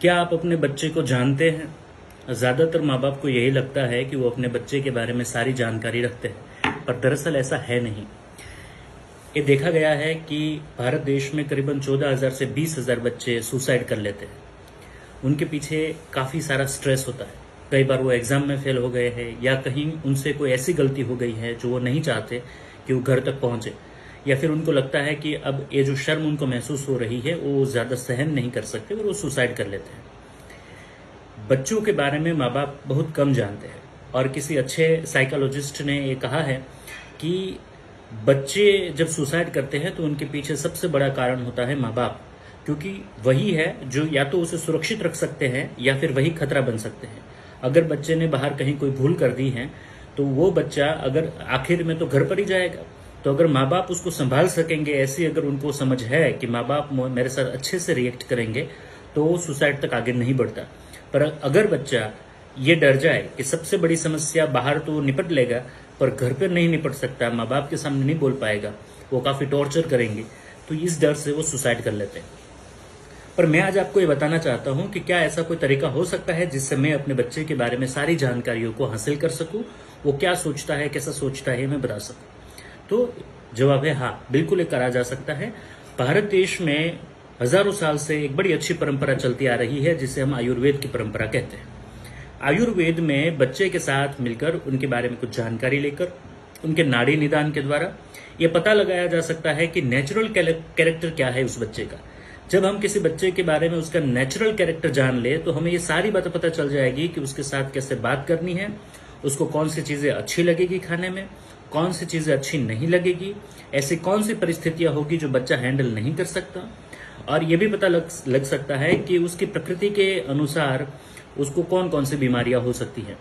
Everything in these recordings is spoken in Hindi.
क्या आप अपने बच्चे को जानते हैं? ज़्यादातर माँ बाप को यही लगता है कि वो अपने बच्चे के बारे में सारी जानकारी रखते हैं, पर दरअसल ऐसा है नहीं। ये देखा गया है कि भारत देश में करीबन 14,000 से 20,000 बच्चे सुसाइड कर लेते हैं। उनके पीछे काफ़ी सारा स्ट्रेस होता है। कई बार वो एग्ज़ाम में फेल हो गए हैं या कहीं उनसे कोई ऐसी गलती हो गई है जो वो नहीं चाहते कि वो घर तक पहुँचे, या फिर उनको लगता है कि अब ये जो शर्म उनको महसूस हो रही है वो ज़्यादा सहन नहीं कर सकते और वो सुसाइड कर लेते हैं। बच्चों के बारे में माँ बाप बहुत कम जानते हैं और किसी अच्छे साइकोलॉजिस्ट ने ये कहा है कि बच्चे जब सुसाइड करते हैं तो उनके पीछे सबसे बड़ा कारण होता है माँ बाप, क्योंकि वही है जो या तो उसे सुरक्षित रख सकते हैं या फिर वही खतरा बन सकते हैं। अगर बच्चे ने बाहर कहीं कोई भूल कर दी है तो वो बच्चा अगर आखिर में तो घर पर ही जाएगा। तो अगर माँ बाप उसको संभाल सकेंगे, ऐसी अगर उनको समझ है कि माँ बाप मेरे साथ अच्छे से रिएक्ट करेंगे, तो वो सुसाइड तक आगे नहीं बढ़ता। पर अगर बच्चा ये डर जाए कि सबसे बड़ी समस्या बाहर तो निपट लेगा पर घर पर नहीं निपट सकता, माँ बाप के सामने नहीं बोल पाएगा, वो काफ़ी टॉर्चर करेंगे, तो इस डर से वो सुसाइड कर लेते हैं। पर मैं आज आपको ये बताना चाहता हूं कि क्या ऐसा कोई तरीका हो सकता है जिससे मैं अपने बच्चे के बारे में सारी जानकारियों को हासिल कर सकूं, वो क्या सोचता है, कैसा सोचता है, मैं बता सकूं। तो जवाब है हाँ, बिल्कुल ये करा जा सकता है। भारत देश में हजारों साल से एक बड़ी अच्छी परंपरा चलती आ रही है जिसे हम आयुर्वेद की परंपरा कहते हैं। आयुर्वेद में बच्चे के साथ मिलकर उनके बारे में कुछ जानकारी लेकर उनके नाड़ी निदान के द्वारा यह पता लगाया जा सकता है कि नेचुरल कैरेक्टर क्या है उस बच्चे का। जब हम किसी बच्चे के बारे में उसका नेचुरल कैरेक्टर जान ले तो हमें ये सारी बातें पता चल जाएगी कि उसके साथ कैसे बात करनी है, उसको कौन सी चीजें अच्छी लगेगी खाने में, कौन सी चीजें अच्छी नहीं लगेगी, ऐसी कौन सी परिस्थितियां होगी जो बच्चा हैंडल नहीं कर सकता। और ये भी पता लग सकता है कि उसकी प्रकृति के अनुसार उसको कौन कौन सी बीमारियां हो सकती हैं।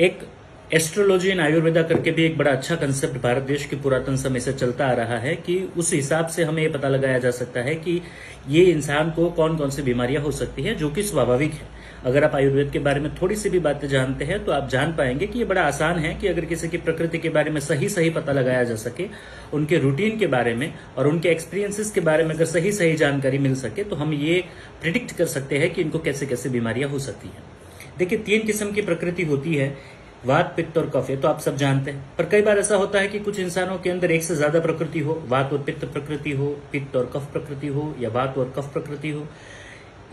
एक एस्ट्रोलॉजी इन आयुर्वेदा करके भी एक बड़ा अच्छा कंसेप्ट भारत देश के पुरातन समय से चलता आ रहा है कि उस हिसाब से हमें ये पता लगाया जा सकता है कि ये इंसान को कौन कौन सी बीमारियां हो सकती है, जो कि स्वाभाविक है। अगर आप आयुर्वेद के बारे में थोड़ी सी भी बातें जानते हैं तो आप जान पाएंगे कि ये बड़ा आसान है कि अगर किसी की प्रकृति के बारे में सही पता लगाया जा सके, उनके रूटीन के बारे में और उनके एक्सपीरियंसेस के बारे में अगर सही जानकारी मिल सके तो हम ये प्रिडिक्ट कर सकते हैं कि इनको कैसे कैसे बीमारियां हो सकती हैं। देखिए, 3 किस्म की प्रकृति होती है, वात, पित्त और कफ। तो आप सब जानते हैं, पर कई बार ऐसा होता है कि कुछ इंसानों के अंदर एक से ज्यादा प्रकृति हो, वात और पित्त प्रकृति हो, पित्त और कफ प्रकृति हो, या वात और कफ प्रकृति हो।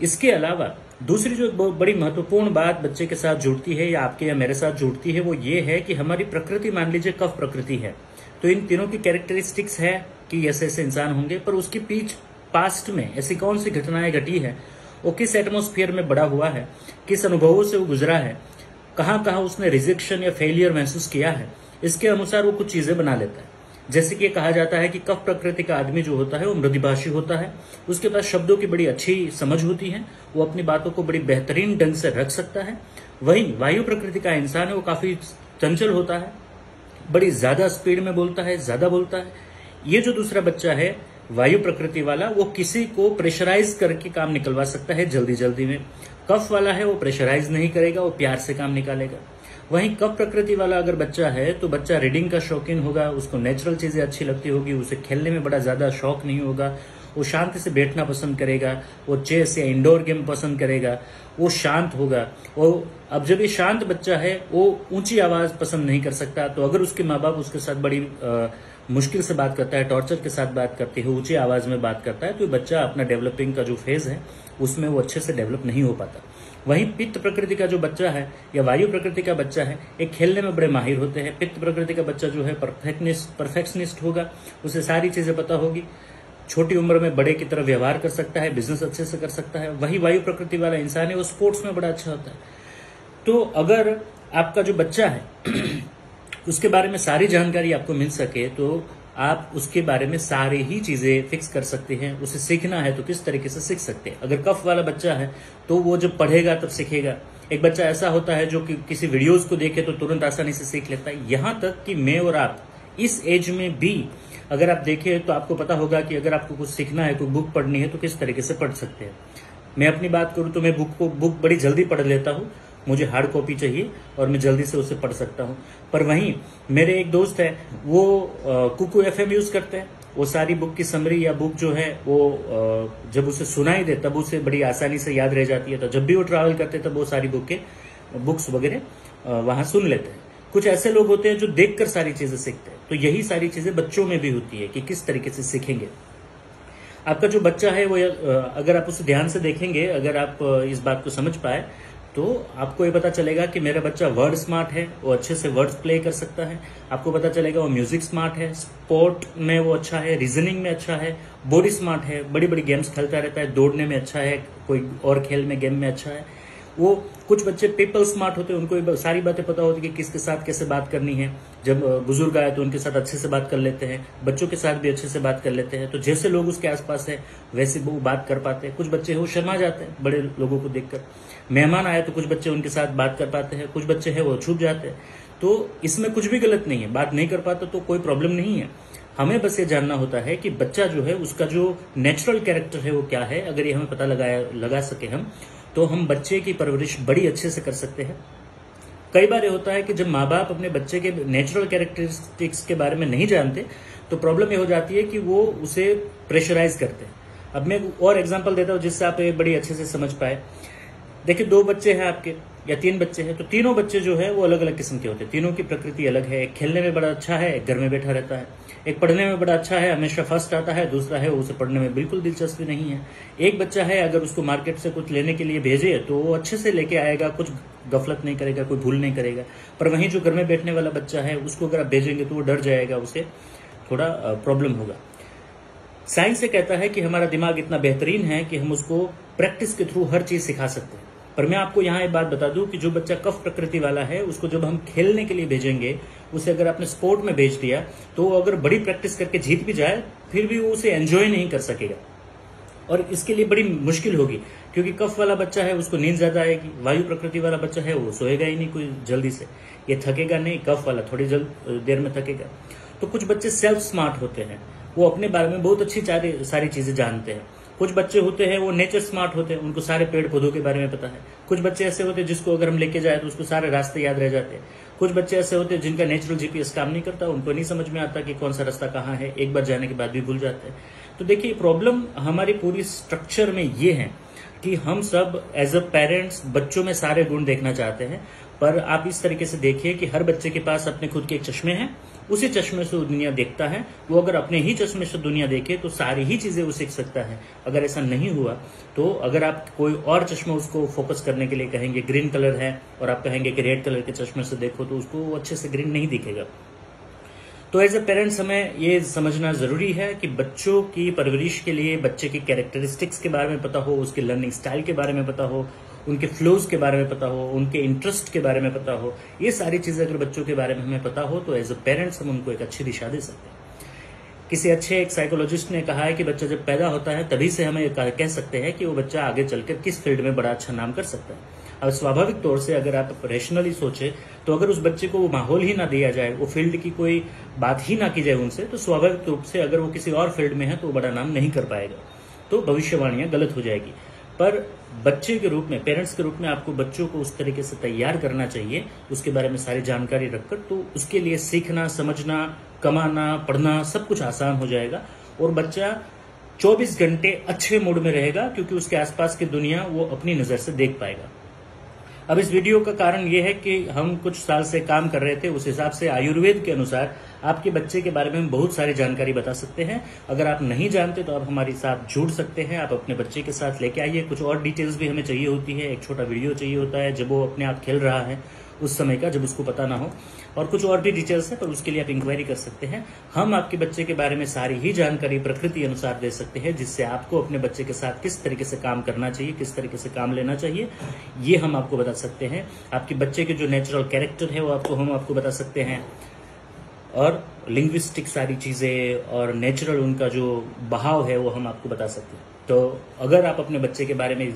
इसके अलावा दूसरी जो बहुत बड़ी महत्वपूर्ण बात बच्चे के साथ जुड़ती है या आपके या मेरे साथ जुड़ती है वो ये है कि हमारी प्रकृति मान लीजिए कफ प्रकृति है, तो इन तीनों की कैरेक्टरिस्टिक्स है कि ऐसे ऐसे इंसान होंगे, पर उसके पीछे पास्ट में ऐसी कौन सी घटनाएं घटी है, वो किस एटमोस्फियर में बड़ा हुआ है, किस अनुभवों से वो गुजरा है, कहाँ कहाँ उसने रिजेक्शन या फेलियर महसूस किया है, इसके अनुसार वो कुछ चीजें बना लेता है। जैसे कि कहा जाता है कि कफ प्रकृति का आदमी जो होता है वो मृदुभाषी होता है, उसके पास शब्दों की बड़ी अच्छी समझ होती है, वो अपनी बातों को बड़ी बेहतरीन ढंग से रख सकता है। वहीं वायु प्रकृति का इंसान है वो काफी चंचल होता है, बड़ी ज्यादा स्पीड में बोलता है, ज्यादा बोलता है। ये जो दूसरा बच्चा है वायु प्रकृति वाला, वो किसी को प्रेशराइज करके काम निकलवा सकता है जल्दी में। कफ वाला है वो प्रेशराइज नहीं करेगा, वो प्यार से काम निकालेगा। वहीं कफ प्रकृति वाला अगर बच्चा है तो बच्चा रीडिंग का शौकीन होगा, उसको नेचुरल चीजें अच्छी लगती होगी, उसे खेलने में बड़ा ज्यादा शौक नहीं होगा, वो शांति से बैठना पसंद करेगा, वो चेस या इंडोर गेम पसंद करेगा, वो शांत होगा। वो अब जब ये शांत बच्चा है वो ऊंची आवाज पसंद नहीं कर सकता, तो अगर उसके माँ बाप उसके साथ बड़ी मुश्किल से बात करता है, टॉर्चर के साथ बात करते हैं, ऊंची आवाज में बात करता है, तो बच्चा अपना डेवलपिंग का जो फेज है उसमें वो अच्छे से डेवलप नहीं हो पाता। वहीं पित्त प्रकृति का जो बच्चा है या वायु प्रकृति का बच्चा है, एक खेलने में बड़े माहिर होते हैं। पित्त प्रकृति का बच्चा जो है परफेक्शनिस्ट होगा, उसे सारी चीजें पता होगी, छोटी उम्र में बड़े की तरह व्यवहार कर सकता है, बिजनेस अच्छे से कर सकता है। वही वायु प्रकृति वाला इंसान है वो स्पोर्ट्स में बड़ा अच्छा होता है। तो अगर आपका जो बच्चा है उसके बारे में सारी जानकारी आपको मिल सके तो आप उसके बारे में सारी ही चीजें फिक्स कर सकते हैं। उसे सीखना है तो किस तरीके से सीख सकते हैं। अगर कफ वाला बच्चा है तो वो जब पढ़ेगा तब सीखेगा। एक बच्चा ऐसा होता है जो कि किसी वीडियोस को देखे तो तुरंत आसानी से सीख लेता है। यहां तक कि मैं और आप इस एज में भी अगर आप देखें तो आपको पता होगा कि अगर आपको कुछ सीखना है, कोई बुक पढ़नी है तो किस तरीके से पढ़ सकते हैं। मैं अपनी बात करूं तो मैं बुक बड़ी जल्दी पढ़ लेता हूं, मुझे हार्ड कॉपी चाहिए और मैं जल्दी से उसे पढ़ सकता हूं। पर वहीं मेरे एक दोस्त है वो कुकू एफएम यूज करते हैं, वो सारी बुक की समरी या बुक जो है वो जब उसे सुनाई दे तब उसे बड़ी आसानी से याद रह जाती है। तो जब भी वो ट्रैवल करते तब वो सारी बुक्स वगैरह वहां सुन लेते हैं। कुछ ऐसे लोग होते हैं जो देखकर सारी चीजें सीखते हैं। तो यही सारी चीजें बच्चों में भी होती है कि किस तरीके से सीखेंगे। आपका जो बच्चा है वो अगर आप उसे ध्यान से देखेंगे, अगर आप इस बात को समझ पाए तो आपको ये पता चलेगा कि मेरा बच्चा वर्ड स्मार्ट है, वो अच्छे से वर्ड्स प्ले कर सकता है। आपको पता चलेगा वो म्यूजिक स्मार्ट है, स्पोर्ट में वो अच्छा है, रीजनिंग में अच्छा है, बॉडी स्मार्ट है, बड़ी बड़ी गेम्स खेलता रहता है, दौड़ने में अच्छा है, कोई और खेल में गेम में अच्छा है। वो कुछ बच्चे पीपल स्मार्ट होते हैं, उनको सारी बातें पता होती है कि किसके साथ कैसे बात करनी है। जब बुजुर्ग आए तो उनके साथ अच्छे से बात कर लेते हैं, बच्चों के साथ भी अच्छे से बात कर लेते हैं। तो जैसे लोग उसके आसपास है वैसे वो बात कर पाते हैं। कुछ बच्चे हैं वो शर्मा जाते हैं बड़े लोगों को देखकर। मेहमान आए तो कुछ बच्चे उनके साथ बात कर पाते हैं, कुछ बच्चे हैं वो छुप जाते हैं। तो इसमें कुछ भी गलत नहीं है, बात नहीं कर पाता तो कोई प्रॉब्लम नहीं है। हमें बस ये जानना होता है कि बच्चा जो है उसका जो नेचुरल कैरेक्टर है वो क्या है। अगर ये हमें पता लगा सके हम, तो हम बच्चे की परवरिश बड़ी अच्छे से कर सकते हैं। कई बार ये होता है कि जब माँ बाप अपने बच्चे के नेचुरल कैरेक्टरिस्टिक्स के बारे में नहीं जानते तो प्रॉब्लम ये हो जाती है कि वो उसे प्रेशराइज करते हैं। अब मैं और एग्जांपल देता हूँ जिससे आप ये बड़ी अच्छे से समझ पाए। देखिए 2 बच्चे हैं आपके या 3 बच्चे हैं, तो तीनों बच्चे जो है वो अलग अलग किस्म के होते हैं। तीनों की प्रकृति अलग है। एक खेलने में बड़ा अच्छा है, एक घर में बैठा रहता है। एक पढ़ने में बड़ा अच्छा है, हमेशा फर्स्ट आता है। दूसरा है उसे पढ़ने में बिल्कुल दिलचस्पी नहीं है। एक बच्चा है अगर उसको मार्केट से कुछ लेने के लिए भेजे तो वो अच्छे से लेके आएगा, कुछ गफलत नहीं करेगा, कोई भूल नहीं करेगा। पर वहीं जो घर में बैठने वाला बच्चा है उसको अगर आप भेजेंगे तो वो डर जाएगा, उसे थोड़ा प्रॉब्लम होगा। साइंस से कहता है कि हमारा दिमाग इतना बेहतरीन है कि हम उसको प्रैक्टिस के थ्रू हर चीज सिखा सकते हैं। पर मैं आपको यहाँ एक बात बता दूं कि जो बच्चा कफ प्रकृति वाला है उसको जब हम खेलने के लिए भेजेंगे, उसे अगर आपने स्पोर्ट में भेज दिया तो वो अगर बड़ी प्रैक्टिस करके जीत भी जाए फिर भी वो उसे एंजॉय नहीं कर सकेगा और इसके लिए बड़ी मुश्किल होगी। क्योंकि कफ वाला बच्चा है उसको नींद ज्यादा आएगी, वायु प्रकृति वाला बच्चा है वो सोएगा ही नहीं कोई जल्दी से, ये थकेगा नहीं। कफ वाला थोड़ी देर में थकेगा। तो कुछ बच्चे सेल्फ स्मार्ट होते हैं, वो अपने बारे में बहुत अच्छी सारी चीजें जानते हैं। कुछ बच्चे होते हैं वो नेचर स्मार्ट होते हैं, उनको सारे पेड़ पौधों के बारे में पता है। कुछ बच्चे ऐसे होते हैं जिसको अगर हम लेके जाए तो उसको सारे रास्ते याद रह जाते हैं। कुछ बच्चे ऐसे होते हैं जिनका नेचुरल जीपीएस काम नहीं करता, उनको नहीं समझ में आता कि कौन सा रास्ता कहाँ है, एक बार जाने के बाद भी भूल जाते हैं। तो देखिए प्रॉब्लम हमारी पूरी स्ट्रक्चर में ये है कि हम सब एज अ पेरेंट्स बच्चों में सारे गुण देखना चाहते हैं। पर आप इस तरीके से देखिए कि हर बच्चे के पास अपने खुद के एक चश्मे हैं, उसी चश्मे से वो दुनिया देखता है। वो अगर अपने ही चश्मे से दुनिया देखे तो सारी ही चीजें वो सीख सकता है। अगर ऐसा नहीं हुआ तो अगर आप कोई और चश्मा उसको फोकस करने के लिए कहेंगे, ग्रीन कलर है, और आप कहेंगे कि रेड कलर के चश्मे से देखो, तो उसको अच्छे से ग्रीन नहीं दिखेगा। तो एज ए पेरेंट्स हमें ये समझना जरूरी है कि बच्चों की परवरिश के लिए बच्चे की कैरेक्टरिस्टिक्स के बारे में पता हो, उसके लर्निंग स्टाइल के बारे में पता हो, उनके फ्लोज के बारे में पता हो, उनके इंटरेस्ट के बारे में पता हो। ये सारी चीजें अगर बच्चों के बारे में हमें पता हो तो एज अ पेरेंट्स हम उनको एक अच्छी दिशा दे सकते हैं। किसी अच्छे एक साइकोलॉजिस्ट ने कहा है कि बच्चा जब पैदा होता है तभी से हमें कह सकते हैं कि वो बच्चा आगे चलकर किस फील्ड में बड़ा अच्छा नाम कर सकता है। अब स्वाभाविक तौर से अगर आप रेशनली सोचे तो अगर उस बच्चे को वो माहौल ही ना दिया जाए, वो फील्ड की कोई बात ही ना की जाए उनसे, तो स्वाभाविक रूप से अगर वो किसी और फील्ड में है तो वो बड़ा नाम नहीं कर पाएगा, तो भविष्यवाणियां गलत हो जाएगी। पर बच्चे के रूप में, पेरेंट्स के रूप में आपको बच्चों को उस तरीके से तैयार करना चाहिए, उसके बारे में सारी जानकारी रखकर, तो उसके लिए सीखना, समझना, कमाना, पढ़ना सब कुछ आसान हो जाएगा और बच्चा 24 घंटे अच्छे मूड में रहेगा क्योंकि उसके आसपास की दुनिया वो अपनी नजर से देख पाएगा। अब इस वीडियो का कारण यह है कि हम कुछ साल से काम कर रहे थे, उस हिसाब से आयुर्वेद के अनुसार आपके बच्चे के बारे में हम बहुत सारी जानकारी बता सकते हैं। अगर आप नहीं जानते तो आप हमारे साथ जुड़ सकते हैं, आप अपने बच्चे के साथ लेके आइए। कुछ और डिटेल्स भी हमें चाहिए होती है, एक छोटा वीडियो चाहिए होता है जब वो अपने आप खेल रहा है उस समय का, जब उसको पता ना हो, और कुछ और भी डिटेल्स है, पर उसके लिए आप इंक्वायरी कर सकते हैं। हम आपके बच्चे के बारे में सारी ही जानकारी प्रकृति अनुसार दे सकते हैं, जिससे आपको अपने बच्चे के साथ किस तरीके से काम करना चाहिए, किस तरीके से काम लेना चाहिए, ये हम आपको बता सकते हैं। आपके बच्चे के जो नेचुरल कैरेक्टर है वो हम आपको बता सकते हैं, और लिंग्विस्टिक सारी चीजें और नेचुरल उनका जो बहाव है वो हम आपको बता सकते हैं। तो अगर आप अपने बच्चे के बारे में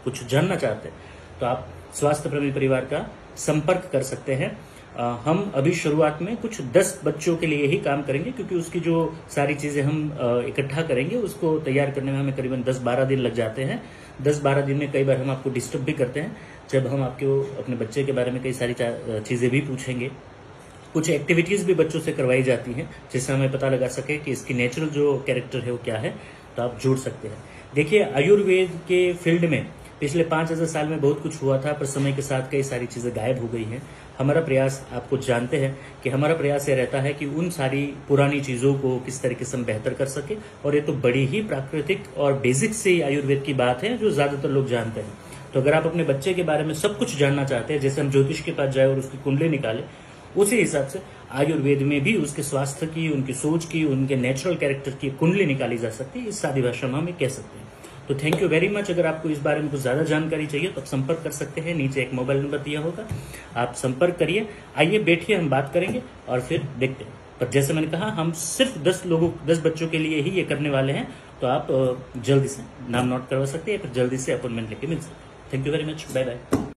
कुछ जानना चाहते हैं तो आप स्वास्थ्य प्रेमी परिवार का संपर्क कर सकते हैं। हम अभी शुरुआत में कुछ 10 बच्चों के लिए ही काम करेंगे, क्योंकि उसकी जो सारी चीजें हम इकट्ठा करेंगे उसको तैयार करने में हमें करीबन 10-12 दिन लग जाते हैं। 10-12 दिन में कई बार हम आपको डिस्टर्ब भी करते हैं, जब हम आपको अपने बच्चे के बारे में कई सारी चीजें भी पूछेंगे। कुछ एक्टिविटीज भी बच्चों से करवाई जाती हैं जिससे हमें पता लगा सके कि इसकी नेचुरल जो कैरेक्टर है वो क्या है, तो आप जुड़ सकते हैं। देखिए, आयुर्वेद के फील्ड में पिछले 5000 साल में बहुत कुछ हुआ था, पर समय के साथ कई सारी चीजें गायब हो गई हैं। हमारा प्रयास, आप कुछ जानते हैं कि हमारा प्रयास ये रहता है कि उन सारी पुरानी चीजों को किस तरीके से हम बेहतर कर सके, और ये तो बड़ी ही प्राकृतिक और बेसिक से आयुर्वेद की बात है जो ज्यादातर लोग जानते हैं। तो अगर आप अपने बच्चे के बारे में सब कुछ जानना चाहते हैं, जैसे हम ज्योतिष के पास जाए और उसकी कुंडली निकाले, उसी हिसाब से आयुर्वेद में भी उसके स्वास्थ्य की, उनकी सोच की, उनके नेचुरल कैरेक्टर की कुंडली निकाली जा सकती है। इस सादी भाषा में हम कह सकते हैं। तो थैंक यू वेरी मच। अगर आपको इस बारे में कुछ ज्यादा जानकारी चाहिए तो आप संपर्क कर सकते हैं, नीचे एक मोबाइल नंबर दिया होगा, आप संपर्क करिए। आइए बैठिए, हम बात करेंगे और फिर देखते हैं। पर जैसे मैंने कहा, हम सिर्फ 10 बच्चों के लिए ही ये करने वाले हैं, तो आप जल्दी से नाम नोट करवा सकते हैं, फिर जल्दी से अपॉइंटमेंट लेके मिल सकते हैं। Thank you very much, bye bye.